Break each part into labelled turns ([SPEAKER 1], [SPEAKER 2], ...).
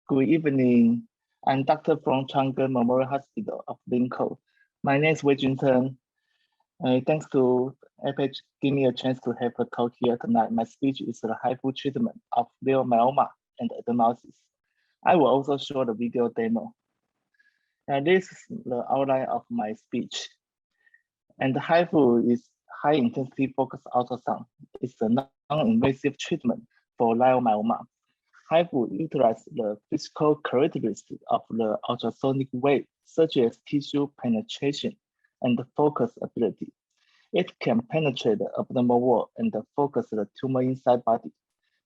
[SPEAKER 1] Good evening. I'm Dr. from Chang Memorial Hospital of Lincoln. My name is Wei-Chun. Thanks to APAGE give me a chance to have a talk here tonight. My speech is the HIFU treatment of leiomyoma and adenomyosis. I will also show the video demo. And this is the outline of my speech. And the HIFU is high intensity focused ultrasound. It's a non-invasive treatment for leiomyoma. HIFU utilizes the physical characteristics of the ultrasonic wave, such as tissue penetration and focus ability. It can penetrate the abdominal wall and focus the tumor inside body.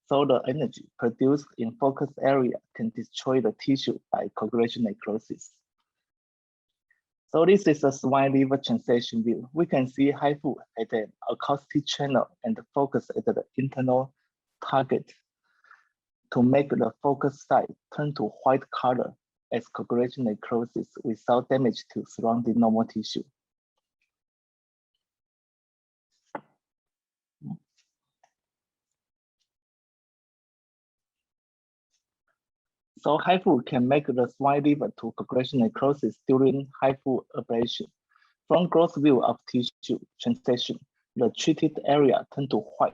[SPEAKER 1] So the energy produced in focus area can destroy the tissue by coagulation necrosis. So this is a swine liver translation view. We can see HIFU at an acoustic channel and focus at the internal target to make the focus site turn to white color as coagulation necrosis without damage to surrounding normal tissue. So HIFU can make the swine liver to coagulation necrosis during HIFU ablation. From gross view of tissue translation, the treated area turn to white.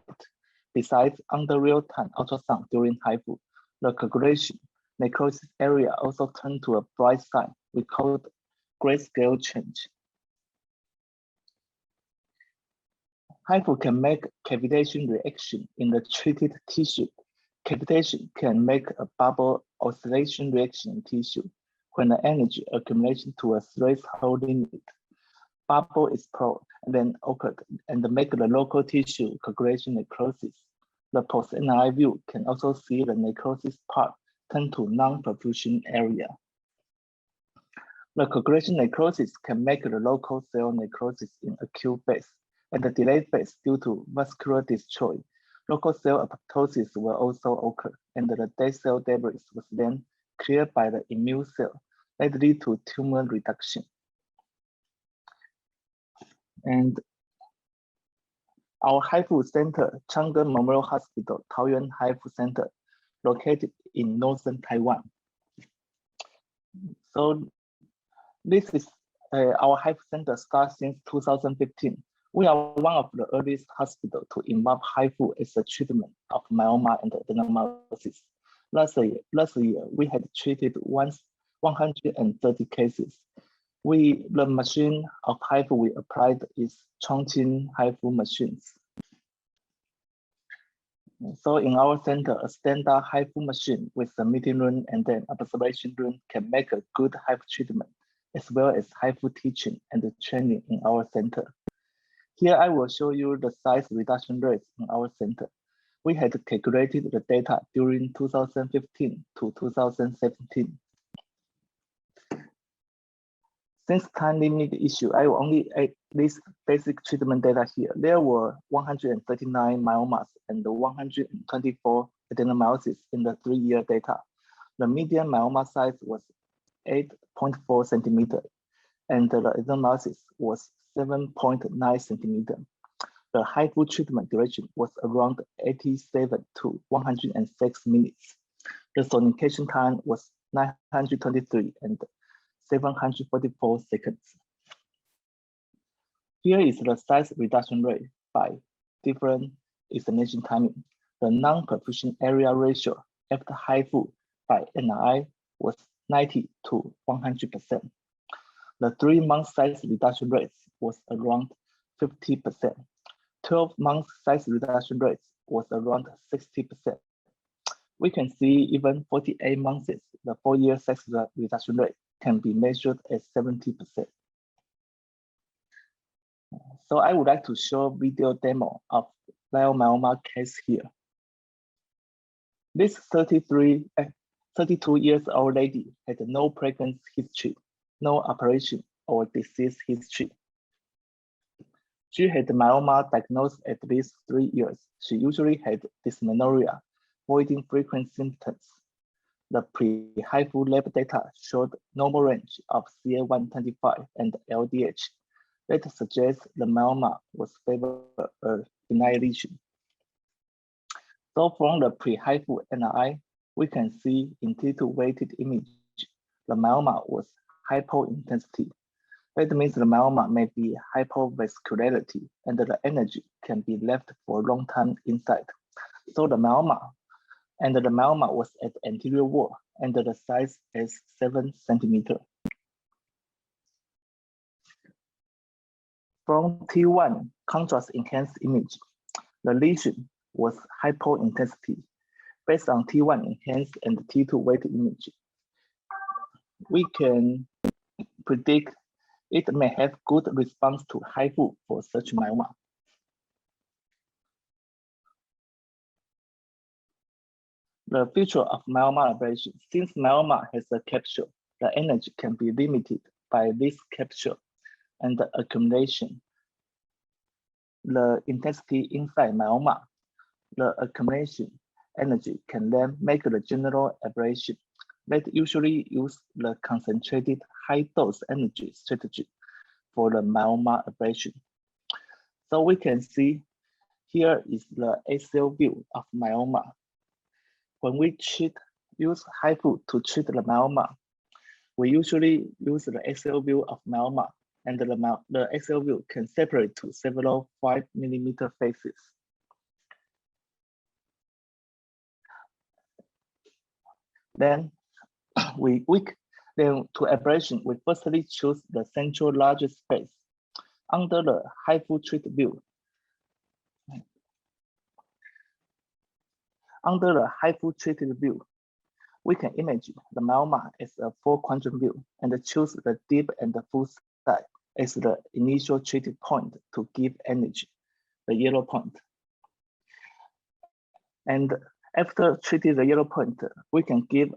[SPEAKER 1] Besides, under real-time ultrasound during HIFU, the coagulation necrosis area also turned to a bright sign we call grayscale change. HIFU can make cavitation reaction in the treated tissue. Cavitation can make a bubble oscillation reaction in tissue when the energy accumulation to a threshold limit. Bubble explode and then occurred and make the local tissue coagulation necrosis. The post-MRI view can also see the necrosis part turn to non-perfusion area. The coagulation necrosis can make the local cell necrosis in acute phase and the delayed phase due to vascular destroy. Local cell apoptosis will also occur, and the dead cell debris was then cleared by the immune cell that lead to tumor reduction. And our HIFU center, Chang Memorial Hospital, Taoyuan HIFU Center, located in northern Taiwan. So this is our HIFU center starts since 2015. We are one of the earliest hospitals to involve HIFU as a treatment of myoma and adenomyosis. Last year, we had treated 130 cases. The machine of HIFU we applied is Chongqing HIFU machines. So in our center, a standard HIFU machine with a meeting room and then observation room can make a good HIFU treatment, as well as HIFU teaching and training in our center. Here I will show you the size reduction rates in our center. We had calculated the data during 2015 to 2017. Since time limit issue, I will only add this basic treatment data here. There were 139 myomas and 124 adenomyosis in the 3-year data. The median myoma size was 8.4 centimeter, and the adenomyosis was 7.9 centimeter. The HIFU treatment duration was around 87 to 106 minutes. The sonication time was 923 and 744 seconds. Here is the size reduction rate by different examination timing. The non-perfusion area ratio after HIFU by MRI was 90 to 100%. The 3-month size reduction rate was around 50%. 12-month size reduction rate was around 60%. We can see even 48 months, the 4-year size reduction rate can be measured at 70%. So I would like to show video demo of leiomyoma case here. This 32 years old lady had no pregnancy history, no operation or disease history. She had myoma diagnosed at least 3 years. She usually had dysmenorrhea, voiding frequent symptoms. The pre-HIFU lab data showed normal range of CA125 and LDH. That suggests the myoma was favored a benign lesion. So from the pre-HIFU MRI, we can see in T2 weighted image, the myoma was hypointensity. That means the myoma may be hypovascularity and the energy can be left for a long time inside. So the myoma was at the anterior wall and the size is 7 centimeters. From T1 contrast enhanced image, the lesion was hypointensity. Based on T1 enhanced and T2 weighted image, we can predict it may have good response to HIFU for such myoma. The feature of myoma ablation, since myoma has a capsule, the energy can be limited by this capsule and the accumulation. The intensity inside myoma, the accumulation energy can then make the general ablation. That usually use the concentrated high dose energy strategy for the myoma ablation. So we can see here is the axial view of myoma. When we use HIFU to treat the myoma, we usually use the axial view of myoma, and the axial view can separate to several 5 mm faces. Then to ablation, we firstly choose the central largest face. Under the HIFU treat view, we can image the myoma as a 4-quadrant view and choose the deep and the full side as the initial treated point to give energy, the yellow point. And after treating the yellow point, we can give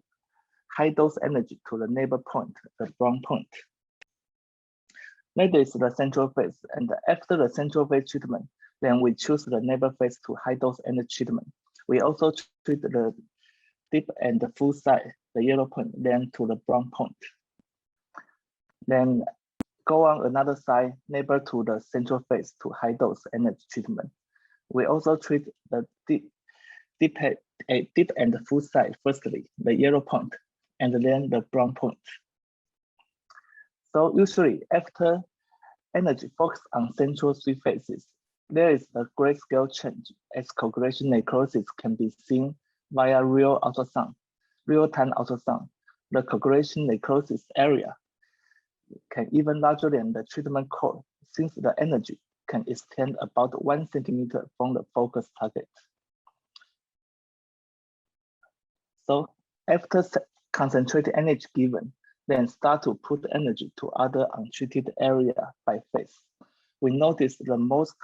[SPEAKER 1] high dose energy to the neighbor point, the brown point. That is the central phase, and after the central phase treatment, then we choose the neighbor phase to high dose energy treatment. We also treat the deep and the full side, the yellow point, then to the brown point. Then go on another side, neighbor to the central phase to high dose energy treatment. We also treat the deep and the full side firstly, the yellow point, and then the brown point. So usually after energy focus on central 3 phases, there is a grayscale change as coagulation necrosis can be seen via real-time ultrasound. The coagulation necrosis area can even larger than the treatment core since the energy can extend about 1 centimeter from the focus target. So after concentrated energy given, then start to put energy to other untreated area by phase. We notice the most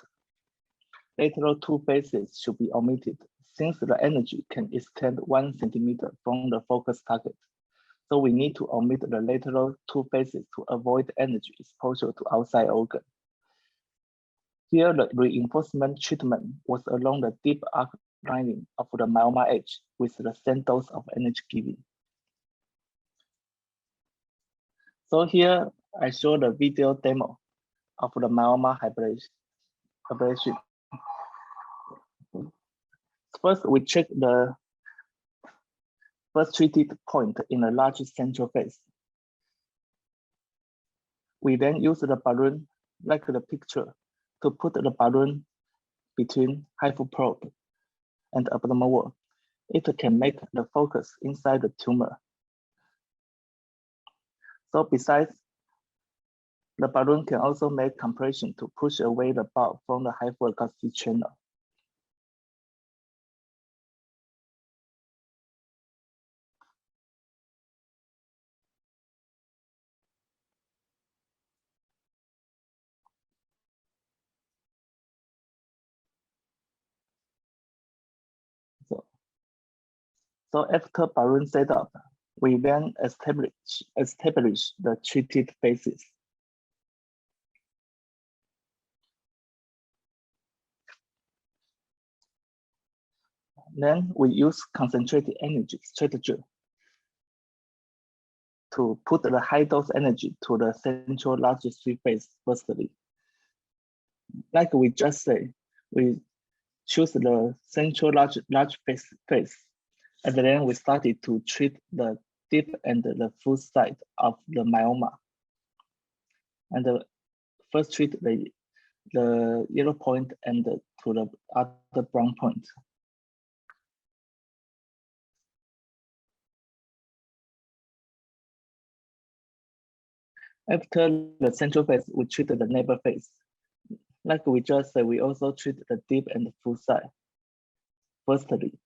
[SPEAKER 1] lateral 2 phases should be omitted since the energy can extend 1 centimeter from the focus target. So we need to omit the lateral 2 phases to avoid energy exposure to outside organ. Here, the reinforcement treatment was along the deep arc lining of the myoma edge with the same dose of energy giving. So here I show the video demo of the myoma ablation. First, we check the first treated point in the largest central phase. We then use the balloon, like the picture, to put the balloon between HIFU probe and abdominal wall. It can make the focus inside the tumor. So besides, the balloon can also make compression to push away the bulb from the hyperacoustics channel. So after balloon setup, we then establish the treated phases. Then we use concentrated energy strategy to put the high dose energy to the central largest 3 phase firstly. Like we just say, we choose the central large phase. And then we started to treat the deep and the full side of the myoma. And first treat the yellow point and to the other brown point. After the central phase, we treat the neighbor phase. Like we just said, we also treat the deep and the full side. Firstly,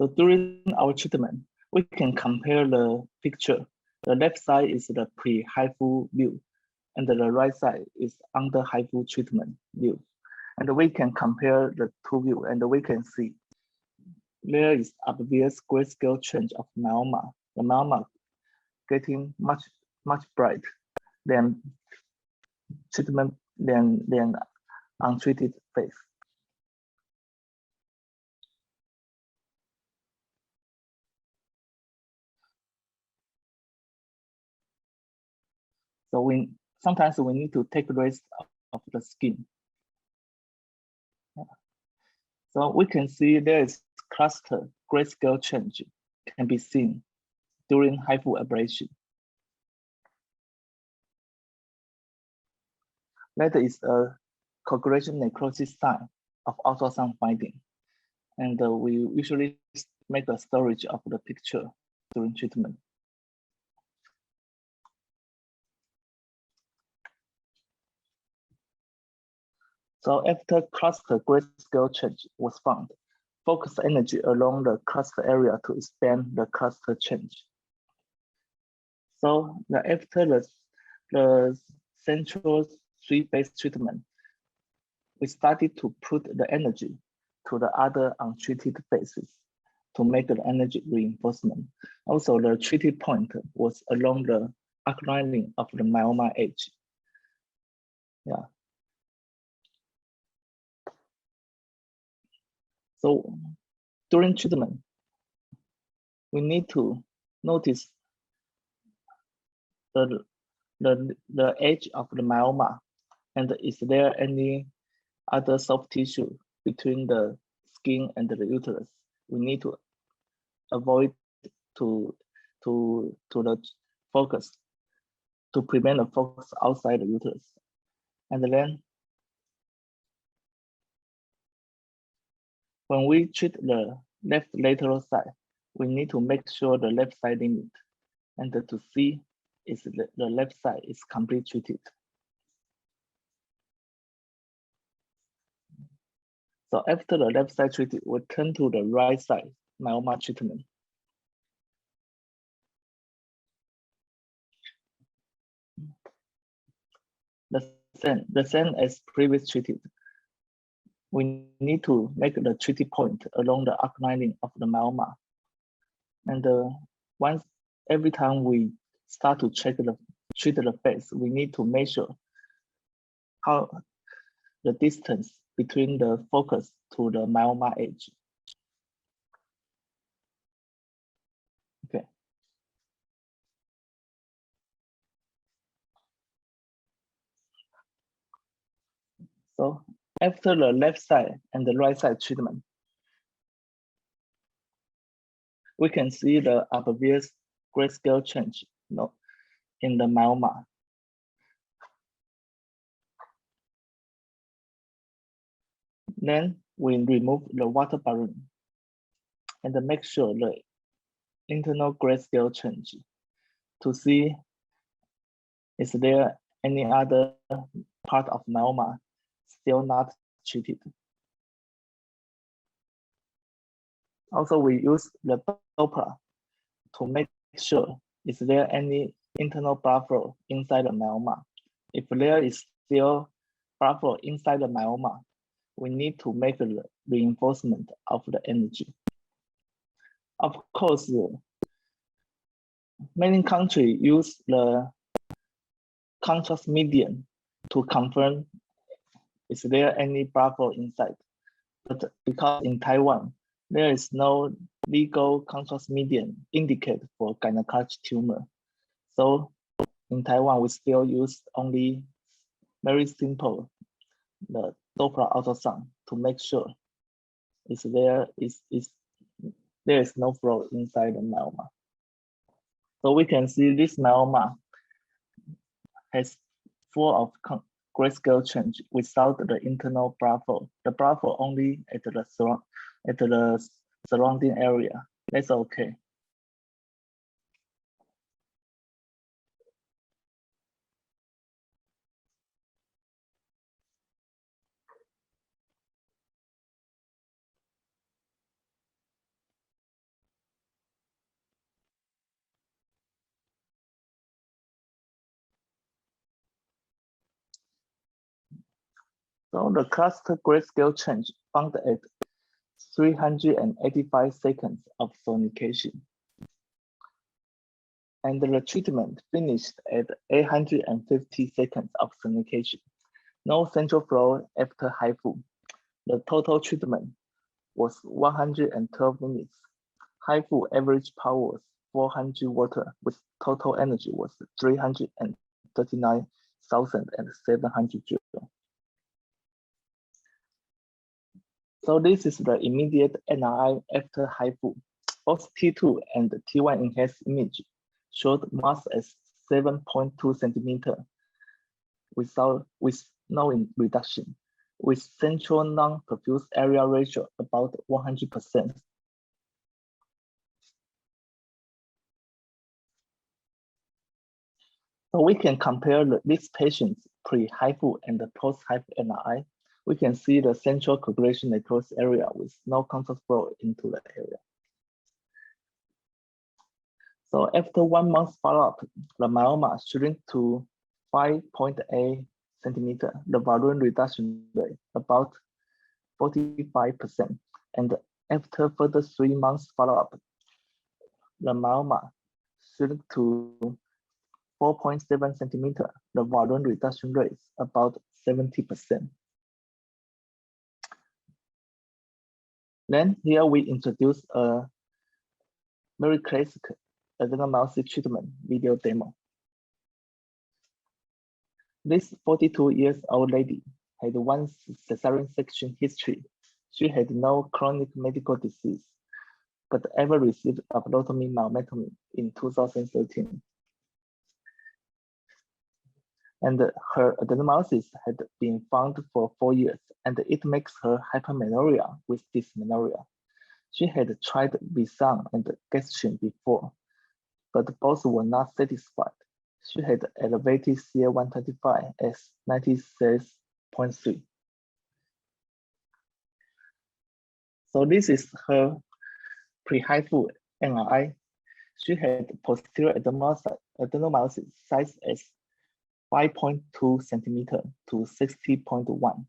[SPEAKER 1] so during our treatment, we can compare the picture. The left side is the pre-HIFU view, and the right side is under HIFU treatment view. And we can compare the two views, and we can see there is obvious grayscale change of myoma. The myoma getting much bright than treatment than untreated phase. So sometimes we need to take rest of the skin. So we can see there is cluster grayscale change can be seen during HIFU ablation. That is a coagulation necrosis sign of ultrasound finding. And we usually make a storage of the picture during treatment. So after cluster grayscale change was found, focus energy along the cluster area to expand the cluster change. So after the central 3-phase treatment, we started to put the energy to the other untreated phases to make the energy reinforcement. Also, the treated point was along the outlining of the myoma edge. Yeah. So during treatment, we need to notice the edge of the myoma, and is there any other soft tissue between the skin and the uterus? We need to avoid to the focus, to prevent the focus outside the uterus. And then when we treat the left lateral side, we need to make sure the left side limit, and to see is the left side is completely treated. So after the left side treated, we turn to the right side myoma treatment. The same as previous treated. We need to make the treated point along the outlining of the myoma. And every time we start to treat the phase, we need to measure how the distance between the focus to the myoma edge. Okay. So after the left side and the right side treatment, we can see the obvious grayscale change in the myoma. Then we remove the water balloon and make sure the internal grayscale change to see is there any other part of myoma still not treated. Also, we use the Doppler to make sure is there any internal blood flow inside the myoma. If there is still blood flow inside the myoma, we need to make a reinforcement of the energy. Of course, many countries use the contrast median to confirm is there any blood flow inside. But because in Taiwan, there is no legal contrast median indicated for gynecologic tumor. So in Taiwan, we still use only very simple the Doppler ultrasound to make sure there is no flow inside the myoma. So we can see this myoma has full of grayscale change without the internal blood flow. The blood flow only at the surrounding area. That's okay. So the cluster grayscale change found at 385 seconds of sonication. And the treatment finished at 850 seconds of sonication. No central flow after HIFU. The total treatment was 112 minutes. HIFU average power was 400 watt with total energy was 339,700 joules. So this is the immediate MRI after HIFU. Both T2 and T1 enhanced image showed mass as 7.2 centimeter with no reduction, with central non-perfused area ratio about 100%. So we can compare these patients pre-HIFU and the post-HIFU MRI. We can see the central coagulation necrosis area with no contact flow into the area. So after 1 month follow-up, the myoma shrink to 5.8 centimeter. The volume reduction rate about 45%. And after further 3 months follow-up, the myoma shrink to 4.7 centimeter. The volume reduction rate is about 70%. Then here we introduce a very classic adenomyosis treatment video demo. This 42-year-old lady had one cesarean section history. She had no chronic medical disease, but ever received ablatomy myomectomy in 2013. And her adenomyosis had been found for 4 years, and it makes her hypermenorrhea with dysmenorrhea. She had tried Wei-Chun and gastrin before, but both were not satisfied. She had elevated CA125 as 96.3. So this is her pre-HIFU MRI. She had posterior adenomyosis size as 5.2 centimeter to 60.1.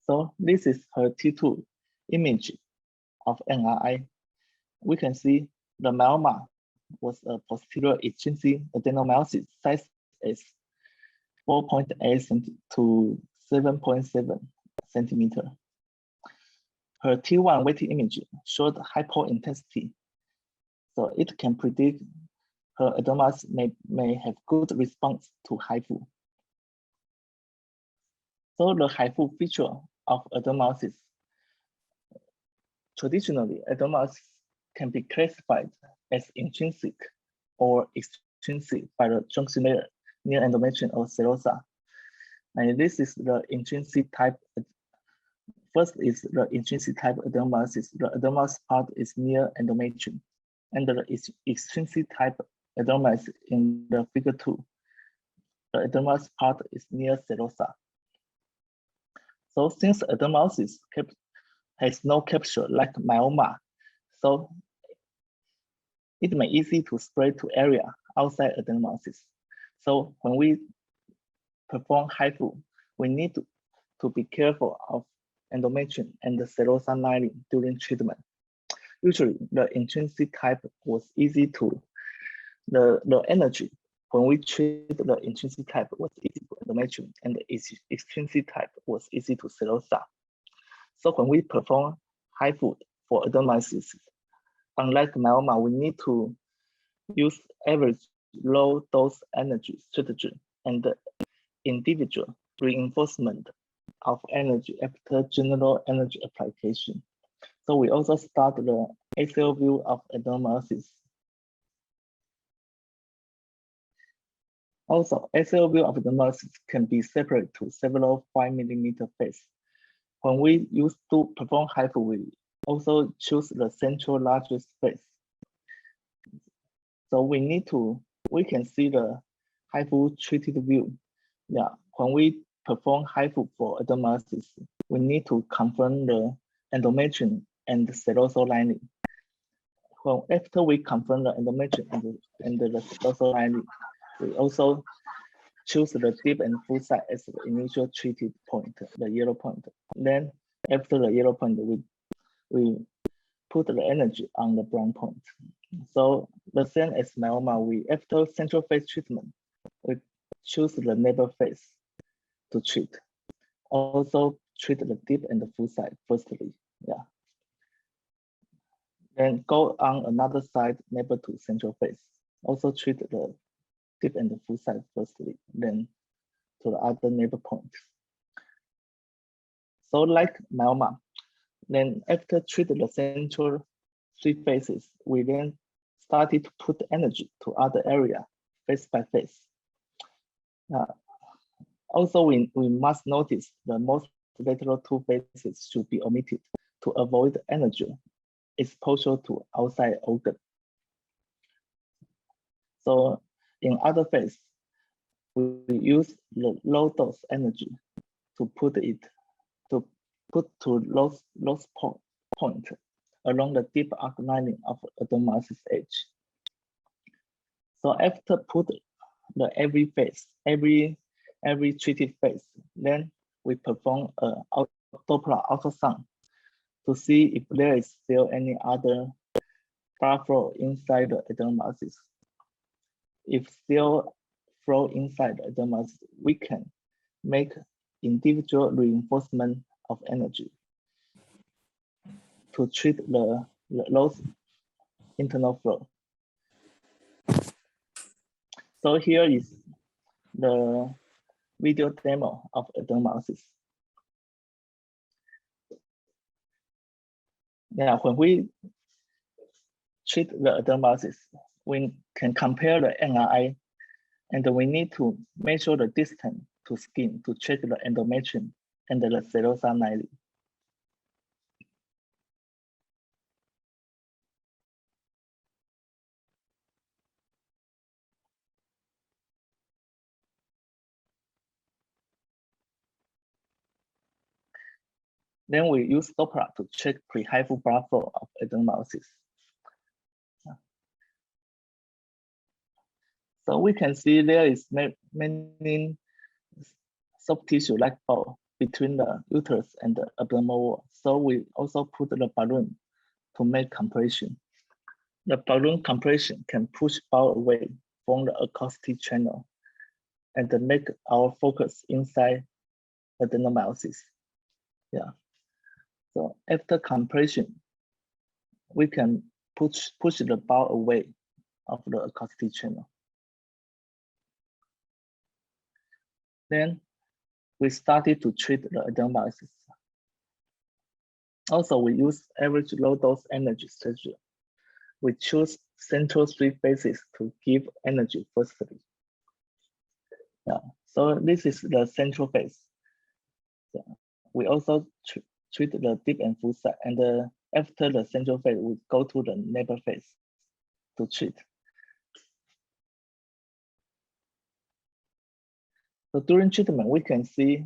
[SPEAKER 1] So this is her T2 image of MRI. We can see the myoma was a posterior extrinsic adenomyosis size as 4.8 to 7.7 centimeter. Her T1 weighted image showed hypointensity, so it can predict her adenomyosis may have good response to HIFU. So the HIFU feature of adenomyosis. Traditionally, adenomyosis can be classified as intrinsic or extrinsic by the junction layer near endometrium or serosa. And this is the intrinsic type. First is the intrinsic type adenomyosis. The adenomyosis part is near endometrium, and the extrinsic type adenomyosis in the figure 2. The adenomyosis part is near serosa. So since adenomyosis has no capsule like myoma, so it may easy to spread to area outside adenomyosis. So when we perform HIFU, we need to be careful of endometrium and the serosa lining during treatment. Usually, the intrinsic type was easy to, the energy when we treat the intrinsic type was easy to endometrium, and the extrinsic type was easy to serosa. So when we perform HIFU for adenomyosis, unlike myoma, we need to use average low dose energy strategy and individual reinforcement of energy after general energy application. So we also start the axial view of adenomyosis. Also, axial view of adenomyosis can be separated to several 5 millimeter phases. When we use to perform HIFU, we also choose the central largest phase. So we can see the HIFU treated view. Yeah, when we perform HIFU for adenomyosis, we need to confirm the endometrium and the serosa lining. After we confirm the endometrium and the serosa lining, we also choose the deep and full site as the initial treated point, the yellow point. Then after the yellow point, we put the energy on the brown point. So the same as myoma, after central phase treatment, we choose the neighbor phase to treat. Also treat the deep and the full side firstly. Yeah. Then go on another side neighbor to central phase. Also treat the deep and the full side firstly, then to the other neighbor points. So like myoma, then after treat the central 3 phases, we then started to put energy to other area, phase by phase. Also, we must notice the most lateral 2 phases should be omitted to avoid energy exposure to outside organ. So in other phase, we use the low dose energy to put to loss point along the deep arc lining of adenomyosis edge. So after put the every phase, every treated phase, then we perform a Doppler ultrasound to see if there is still any other blood flow inside the adenomyosis. If still flow inside the adenomyosis, we can make individual reinforcement of energy to treat the lost internal flow. So here is the video demo of adenomyosis. Yeah, when we treat the adenomyosis, we can compare the NRI, and we need to measure the distance to skin to check the endometrium and the serosa lining. Then we use Doppler to check pre-HIFU blood flow of adenomyosis. So we can see there is many soft tissue like ball between the uterus and the abdominal wall. So we also put the balloon to make compression. The balloon compression can push ball away from the acoustic channel and make our focus inside adenomyosis. Yeah. So after compression, we can push the ball away of the acoustic channel. Then we started to treat the adenomyosis. Also, we use average low dose energy strategy. We choose central 3 phases to give energy firstly. Yeah. So this is the central phase. Yeah. We also treat the deep and full side, and after the central phase, we go to the neighbor phase to treat. So during treatment, we can see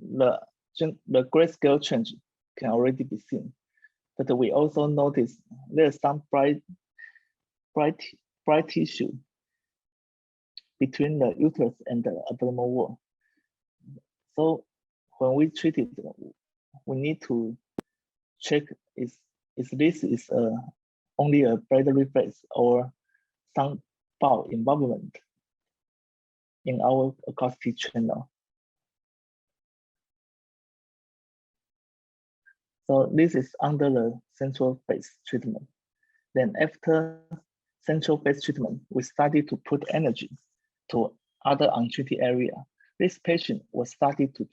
[SPEAKER 1] the grayscale change can already be seen, but we also notice there's some bright tissue between the uterus and the abdominal wall. So when we treat it, we need to check is this only a bladder phase or some bowel involvement in our acoustic channel. So this is under the central phase treatment. Then after central phase treatment, we started to put energy to other untreated area. This patient was started to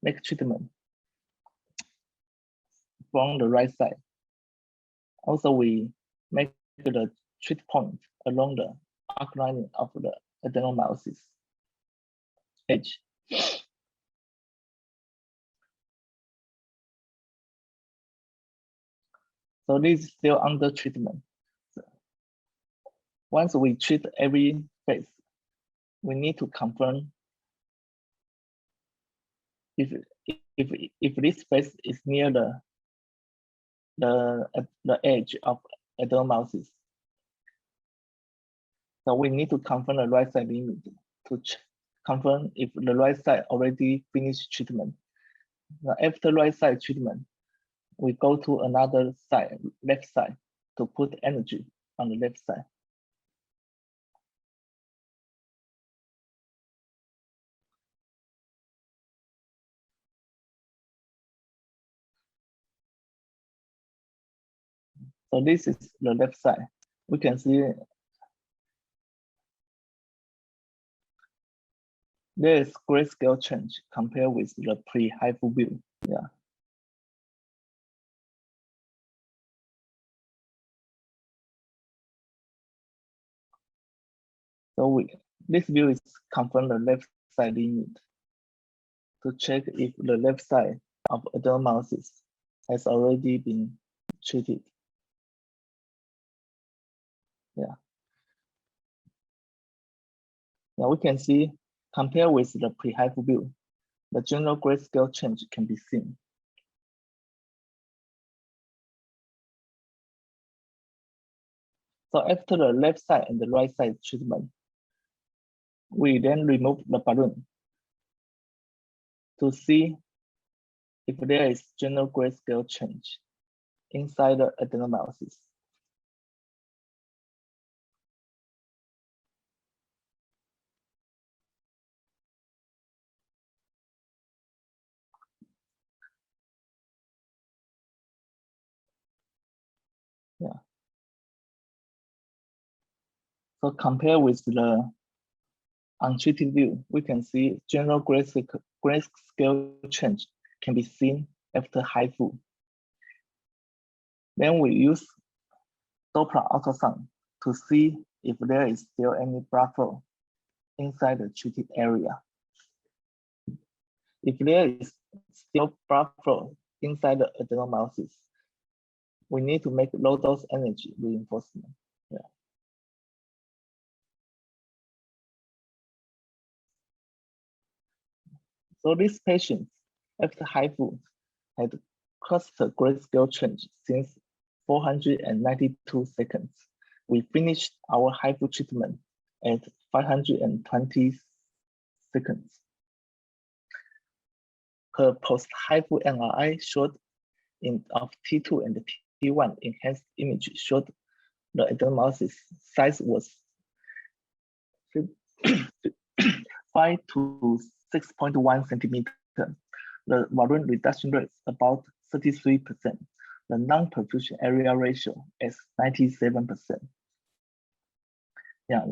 [SPEAKER 1] make treatment from the right side. Also, we make the treat point along the arc lining of the adenomyosis edge. So this is still under treatment. So once we treat every phase, we need to confirm if this phase is near the edge of adenomyosis. So we need to confirm the right side limit to confirm if the right side already finished treatment. Now, after right side treatment, we go to another side, left side, to put energy on the left side. So this is the left side. We can see there is grayscale change compared with the pre-HIFU view. Yeah. So this view is confirm the left side limit to check if the left side of adenomyosis has already been treated. Yeah. Now we can see, compared with the pre-HIFU view, the general grayscale change can be seen. So after the left side and the right side treatment, we then remove the balloon to see if there is general grayscale change inside the adenomyosis. Yeah. So compare with the untreated view, we can see general grayscale change can be seen after HIFU. Then we use Doppler ultrasound to see if there is still any blood flow inside the treated area. If there is still blood flow inside the adenomyosis, we need to make low dose energy reinforcement. Yeah. So these patients, after HIFU, had cluster grayscale change since 492 seconds. We finished our HIFU treatment at 520 seconds. Her post-HIFU MRI showed of T2 and T1 enhanced image showed the adenomyosis size was 5 to 6.1 centimeter. The volume reduction rate is about 33%. The non-perfusion area ratio is 97%. Yeah,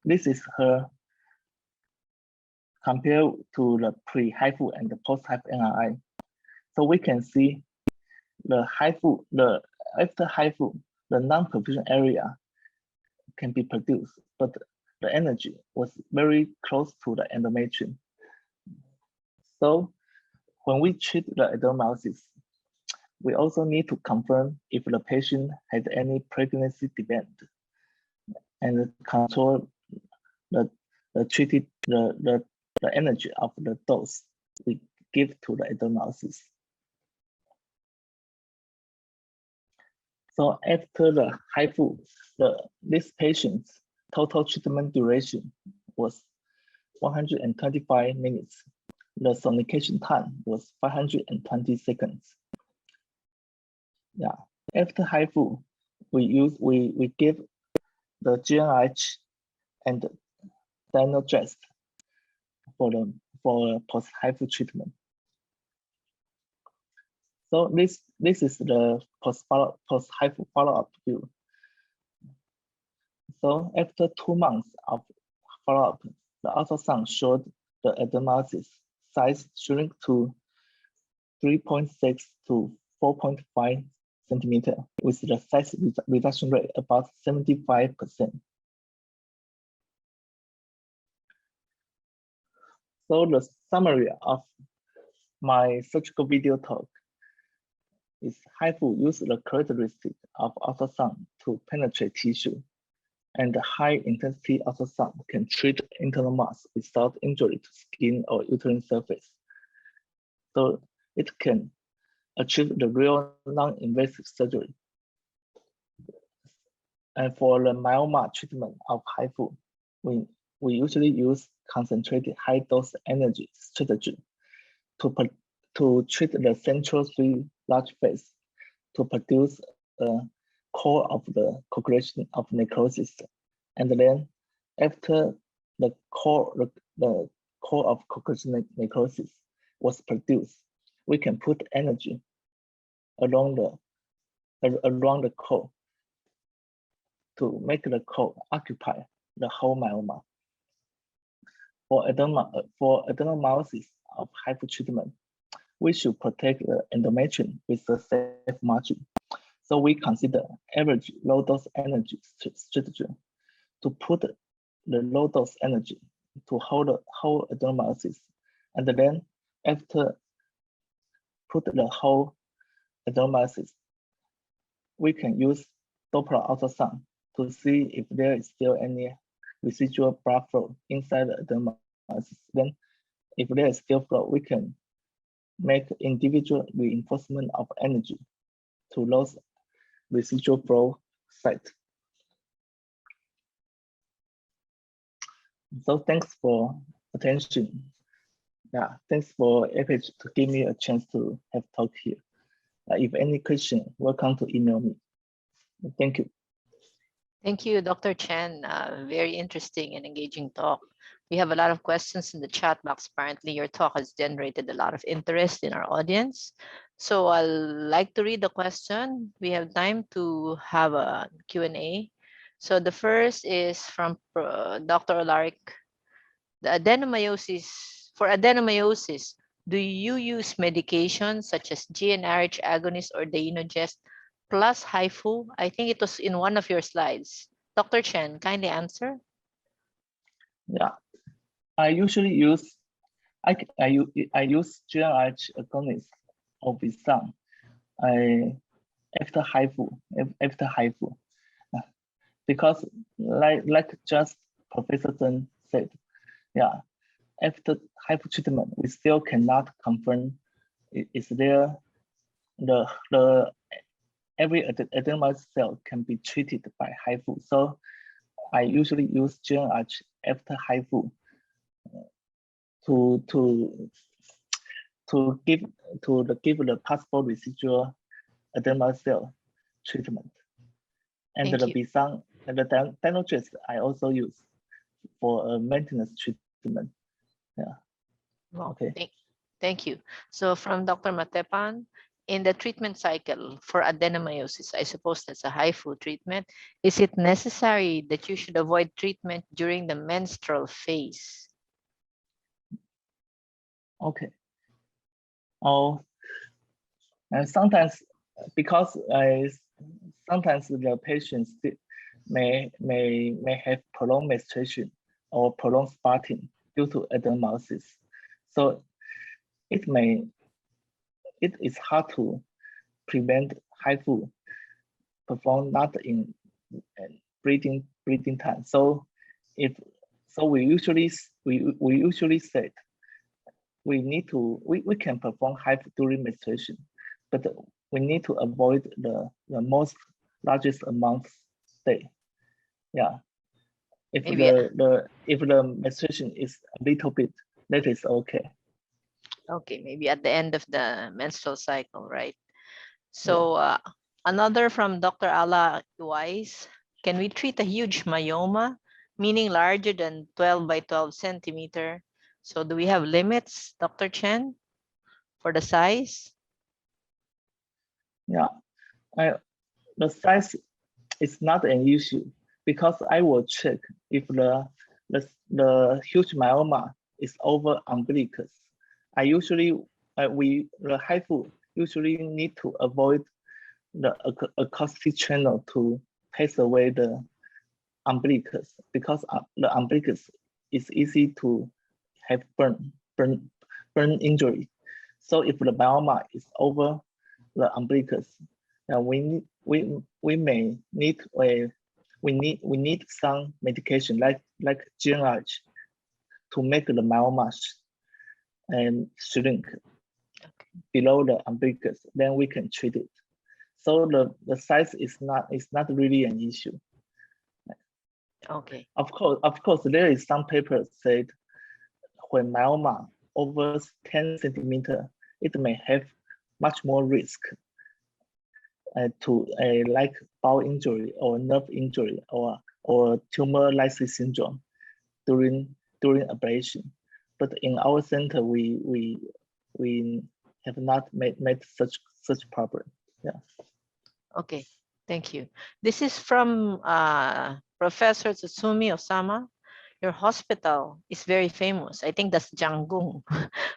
[SPEAKER 1] this is her compared to the pre-HIFU and the post-HIFU MRI. So we can see the HIFU, after HIFU, the non-perfusion area can be produced, but the energy was very close to the endometrium. So when we treat the adenomyosis, we also need to confirm if the patient had any pregnancy event and control the energy of the dose we give to the adenomyosis. So after the HIFU, this patient's total treatment duration was 125 minutes. The sonication time was 520 seconds. Yeah. After HIFU, we give the GnRH and Dynogest for post-HIFU treatment. So this is the post-HIFU follow-up view. So after 2 months of follow-up, the ultrasound showed the adenomyosis size shrink to 3.6 to 4.5 centimeter, with the size reduction rate about 75%. So the summary of my surgical video talk is HIFU use the characteristic of ultrasound to penetrate tissue, and the high intensity ultrasound can treat internal mass without injury to skin or uterine surface. So it can achieve the real non-invasive surgery. And for the myoma treatment of HIFU, we usually use concentrated high-dose energy strategy to treat the central 3 large phase to produce a core of the coagulation of necrosis. And then after the core of coagulation necrosis was produced, we can put energy around the core to make the core occupy the whole myoma. For adenomyosis of HIFU treatment, we should protect the endometrium with a safe margin. So we consider average low dose energy strategy to put the low dose energy to hold the whole adenomyosis, and then after put the whole adenomyosis, we can use Doppler ultrasound to see if there is still any residual blood flow inside the adenomyosis. Then if there is still flow, we can make individual reinforcement of energy to those residual flow sites. So thanks for attention. Yeah, thanks for APAGE to give me a chance to have talk here. If any question, welcome to email me. Thank you.
[SPEAKER 2] Thank you, Dr. Chen. Very interesting and engaging talk. We have a lot of questions in the chat box. Apparently, your talk has generated a lot of interest in our audience. So I'd like to read the question. We have time to have a Q&A. So the first is from Dr. Olaric. For adenomyosis, do you use medications such as GnRH agonist or Dainogest plus HIFU? I think it was in one of your slides. Dr. Chen, kindly answer.
[SPEAKER 1] Yeah, I usually use I use GnRH agonist or Visam after HIFU, because like just Professor Chen said, yeah, after HIFU treatment, we still cannot confirm is there every adenomyosis cell can be treated by HIFU. So I usually use GnRH after HIFU to give the possible residual adenomyosis cell treatment. And the Visam and the Dainogest I also use for a maintenance treatment. Yeah.
[SPEAKER 2] Well, okay. Thank you. So from Dr. Matepan, in the treatment cycle for adenomyosis, I suppose that's a HIFU treatment, is it necessary that you should avoid treatment during the menstrual phase?
[SPEAKER 1] Okay. Oh, and sometimes because sometimes the patients may have prolonged menstruation or prolonged spotting due to adenomyosis. So it is hard to prevent HIFU performed not in breathing time. So we usually said we can perform HIFU during menstruation, but we need to avoid the most largest amount stay. Yeah. If the menstruation is a little bit, that is okay.
[SPEAKER 2] Okay, maybe at the end of the menstrual cycle, right? So another from Dr. Ala Weiss, can we treat a huge myoma, meaning larger than 12 by 12 centimeter? So do we have limits, Dr. Chen, for the size?
[SPEAKER 1] Yeah, the size is not an issue because I will check if the huge myoma is over umbilicus. I usually the HIFU usually need to avoid the acoustic channel to pass away the umbilicus, because the umbilicus is easy to have burn injury. So if the myoma is over the umbilicus, we may need we need some medication like GnRH to make the myoma and shrink below the umbilicus. Then we can treat it. So the size is not really an issue.
[SPEAKER 2] Okay.
[SPEAKER 1] Of course, there is some papers said when myoma over 10 centimeter, it may have much more risk to like bowel injury or nerve injury or tumor lysis syndrome during ablation. But in our center, we have not made such problem. Yeah.
[SPEAKER 2] Okay, thank you. This is from Professor Tsutsumi Osama. Your hospital is very famous. I think that's Gung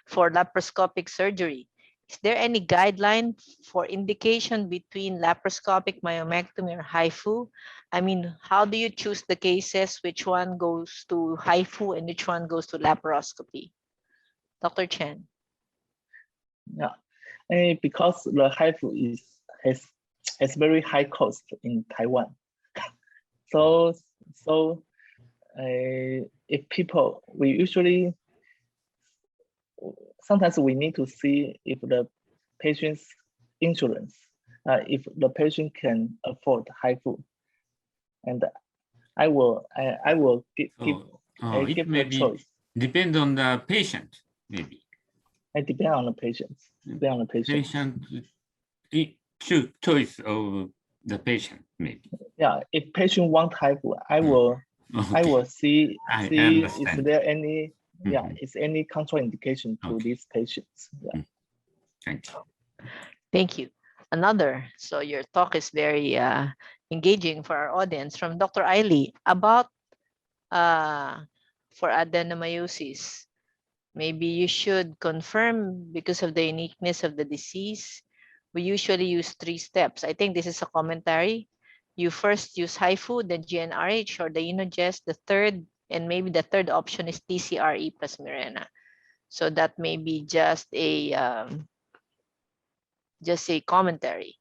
[SPEAKER 2] for laparoscopic surgery. Is there any guideline for indication between laparoscopic myomectomy or HIFU? I mean, how do you choose the cases? Which one goes to HIFU and which one goes to laparoscopy? Dr. Chen.
[SPEAKER 1] Yeah, because the HIFU has very high cost in Taiwan. So if people, we usually, sometimes we need to see if the patient's insurance, if the patient can afford HIFU, and I will give a choice.
[SPEAKER 3] Depend on the patient, maybe.
[SPEAKER 1] It depends on the patient. Depend on the patient.
[SPEAKER 3] Choice of the patient, maybe.
[SPEAKER 1] Yeah, if patient want HIFU, I will see is there any is any contraindication to these patients. Yeah.
[SPEAKER 3] Thank you.
[SPEAKER 2] Thank you. Another, so your talk is very engaging for our audience, from Dr. Ailey about for adenomyosis. Maybe you should confirm because of the uniqueness of the disease. We usually use 3 steps. I think this is a commentary. You first use HIFU, then GnRH or the Unogest. The third, and maybe the third option is TCRE plus Mirena. So that may be just a commentary.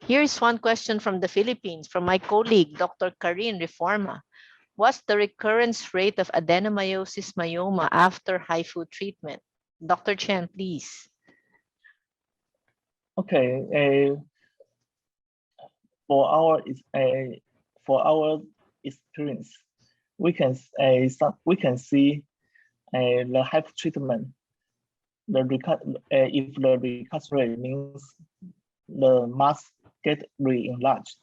[SPEAKER 2] Here's one question from the Philippines, from my colleague, Dr. Karin Reforma. What's the recurrence rate of adenomyosis myoma after HIFU treatment? Dr. Chen, please.
[SPEAKER 1] Okay, for our experience, we can see the HIFU treatment. If the recurrence rate means the mass get re-enlarged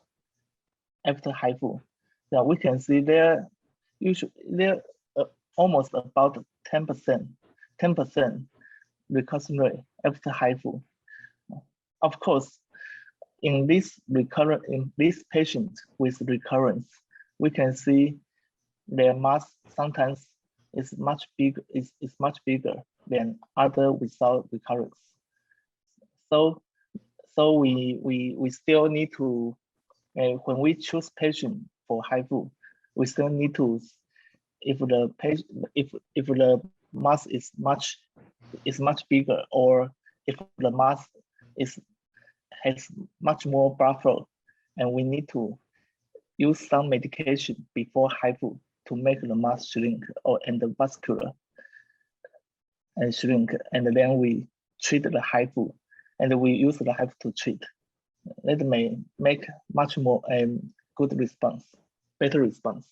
[SPEAKER 1] after HIFU, yeah, we can see there almost about 10% recurrence rate after HIFU. Of course, in this patient with recurrence, we can see their mass sometimes is much bigger than other without recurrence. So we still need to, when we choose patient for HIFU, we still need to, if the mass is much bigger, or if the mass has much more buffer, and we need to use some medication before HIFU to make the mass shrink or endovascular and shrink, and then we treat the HIFU, and we use the HIFU to treat. That may make much more good response, better response.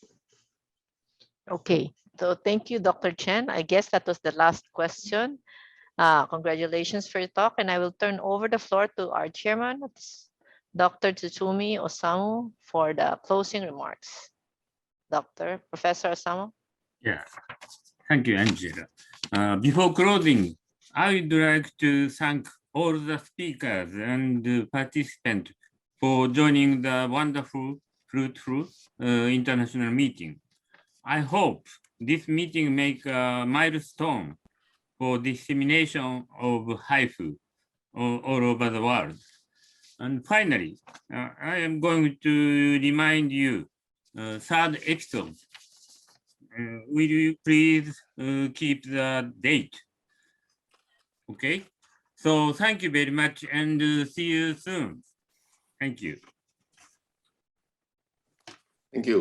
[SPEAKER 2] Okay, so thank you, Dr. Chen. I guess that was the last question. Congratulations for your talk, and I will turn over the floor to our chairman, Dr. Tsutsumi Osamu, for the closing remarks. Professor Osamu?
[SPEAKER 3] Yeah, thank you, Angela. Before closing, I would like to thank all the speakers and participants for joining the wonderful fruitful international meeting. I hope this meeting make a milestone for dissemination of HIFU all over the world. And finally, I am going to remind you third episode. Will you please keep the date? Okay. So thank you very much and see you soon. Thank you.
[SPEAKER 4] Thank you.